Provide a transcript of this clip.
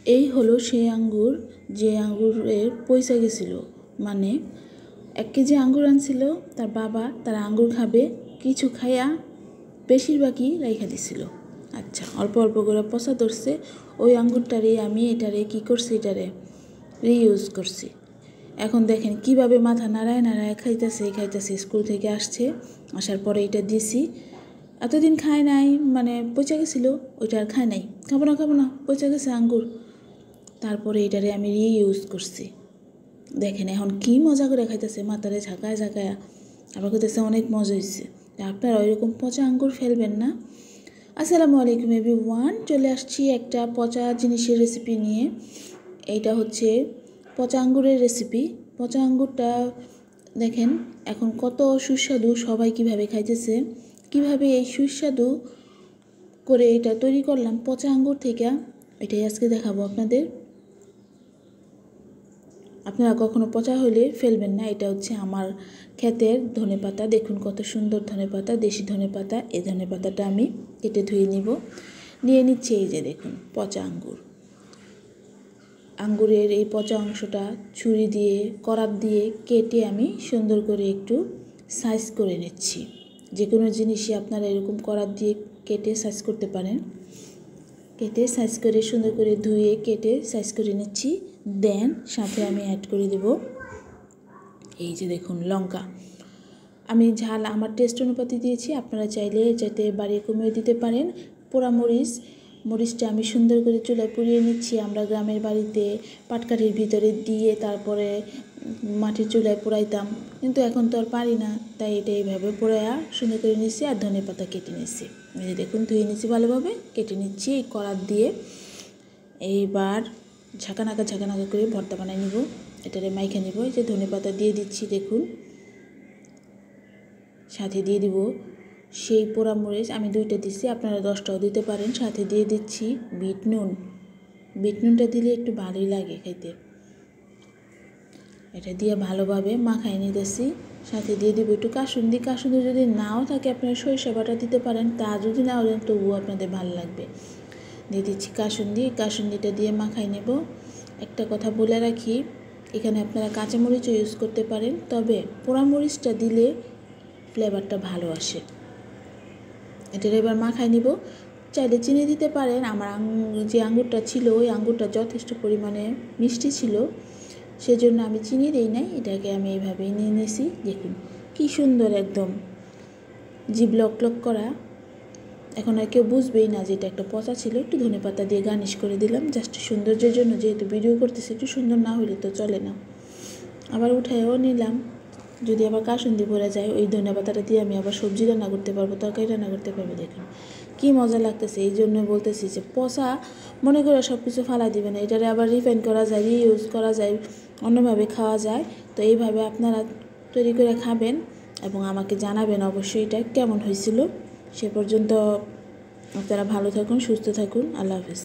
এই হলো সেই আঙ্গুর যে আঙ্গুরের পয়সা গেছিল, মানে 1 কেজি আঙ্গুর আনছিল তার বাবা। তার আঙ্গুর খাবে, কিছু খাইয়া বেশিরভাগই রাইখা দিছিল। আচ্ছা, অল্প অল্প করে পচা ধরছে। ওই আঙ্গুরটারে আমি এটারে কি করছি, এটারে রিইউজ করছি। এখন দেখেন কিভাবে মাথা নাড়ায় নাড়ায় খাইতেছে। স্কুল থেকে আসার পরে এটা দিছি। এতদিন খায় নাই, মানে পচে গেছিলো, ওইটা আর খায় নাই। খাবো না, পচে গেছে আঙ্গুর। তারপরে এটারে আমি রিইউজ করছি। দেখেন এখন কি মজা করে খাইতেছে, মাথারে ঝাঁকায় আবার করতেছে অনেক মজা হয়েছে। আপনারা ওইরকম পচা আঙ্গুর ফেলবেন না। আসসালামু আলাইকুম এভরিওয়ান, চলে আসছি একটা পচা জিনিসের রেসিপি নিয়ে। এইটা হচ্ছে পচা আঙ্গুরের রেসিপি। পচা আঙ্গুরটা দেখেন এখন কত সুস্বাদু, সবাই কিভাবে খাইতেছে, কিভাবে এই সুস্বাদু করে এটা তৈরি করলাম পচা আঙ্গুর থেকে, এটাই আজকে দেখাবো আপনাদের। আপনারা কখনো পচা হলে ফেলবেন না। এটা হচ্ছে আমার ক্ষেতের ধনেপাতা। দেখুন কত সুন্দর ধনেপাতা, দেশি ধনেপাতা। এই ধনেপাতাটা আমি কেটে ধুয়ে নিয়ে নিচ্ছি। এই যে দেখুন পচা আঙ্গুরের এই পচা অংশটা ছুরি দিয়ে করাত দিয়ে কেটে আমি সুন্দর করে একটু সাইজ করে নিচ্ছি। যে কোনো জিনিসই আপনারা এরকম করাত দিয়ে কেটে সাইজ করতে পারেন। কেটে সাইজ করে সুন্দর করে ধুয়ে কেটে সাইজ করে নিচ্ছি। দেন সাথে আমি অ্যাড করে দেব এই যে দেখুন লঙ্কা। আমি ঝাল আমার টেস্ট অনুপাতে দিয়েছি, আপনারা চাইলে যাতে বাড়িয়ে কমিয়ে দিতে পারেন। পোড়া মরিচটা আমি সুন্দর করে চুলায় পুড়িয়ে নিচ্ছি। আমরা গ্রামের বাড়িতে পাটকাঠির ভিতরে দিয়ে তারপরে মাটির চুলায় পোড়াইতাম, কিন্তু এখন তো আর পারি না, তাই এটা এইভাবে পোড়াইয়া সুন্দর করে নিচ্ছি। আর ধনেপাতা কেটে নিচ্ছি, এই যে দেখুন ধুয়ে নিচ্ছি, ভালোভাবে কেটে নিচ্ছি এই কড়াত দিয়ে। এইবার ঝাঁকানাকা করে ভর্তা বানাই নিব, এটারে মাইখা নিব। এই যে ধনেপাতা দিয়ে দিচ্ছি, দেখুন সাথে দিয়ে দিব সেই পোড়া মরিচ, আমি 2টা দিচ্ছি, আপনারা 10টাও দিতে পারেন। সাথে দিয়ে দিচ্ছি বিট নুনটা দিলে একটু ভালোই লাগে খাইতে। এটা দিয়ে ভালোভাবে মাখাই নিতেছি। সাথে দিয়ে দিব একটু কাসুন্দি যদি নাও থাকে আপনারা সরিষা বাটা দিতে পারেন, তা যদি নাও দেন তবুও আপনাদের ভালো লাগবে। দিয়ে দিচ্ছি কাসুন্দিটা দিয়ে মাখাই নেব। একটা কথা বলে রাখি, এখানে আপনারা কাঁচামরিচও ইউজ করতে পারেন, তবে পোড়া মরিচটা দিলে ফ্লেভারটা ভালো আসে। এটার এবার মাখাই নিব। চাইলে চিনি দিতে পারেন। আমার যে আঙ্গুরটা ছিল ওই আঙ্গুরটা যথেষ্ট পরিমাণে মিষ্টি ছিল, সেজন্য আমি চিনি দিই নাই। এটাকে আমি এইভাবেই নিয়ে নিয়েছি। দেখুন কি সুন্দর, একদম জিভ লক করা। এখন আর কেউ বুঝবেই না যে এটা একটা পচা ছিল। একটু ধনেপাতা দিয়ে গার্নিশ করে দিলাম জাস্ট সৌন্দর্যের জন্য, যেহেতু ভিডিও করতেছে, একটু সুন্দর না হলে তো চলে না। আবার উঠায়ও নিলাম, যদি আবার কাসুন্দি পড়ে যায় ওই ধনেপাতাটা দিয়ে আমি আবার সবজি রান্না করতে পারবো, তরকারি রান্না করতে পারবো। দেখুন কি মজা লাগতেছে। এই জন্য বলতেছি যে পচা মনে করে সব কিছু ফালা দিবে না, এটারে আবার রিফাইন করা যায়, রিইউজ করা যায়, অন্যভাবে খাওয়া যায়। তো এইভাবে আপনারা তৈরি করে খাবেন এবং আমাকে জানাবেন অবশ্যই এটা কেমন হয়েছিল। সে পর্যন্ত আপনারা ভালো থাকুন, সুস্থ থাকুন। আল্লাহ হাফেজ।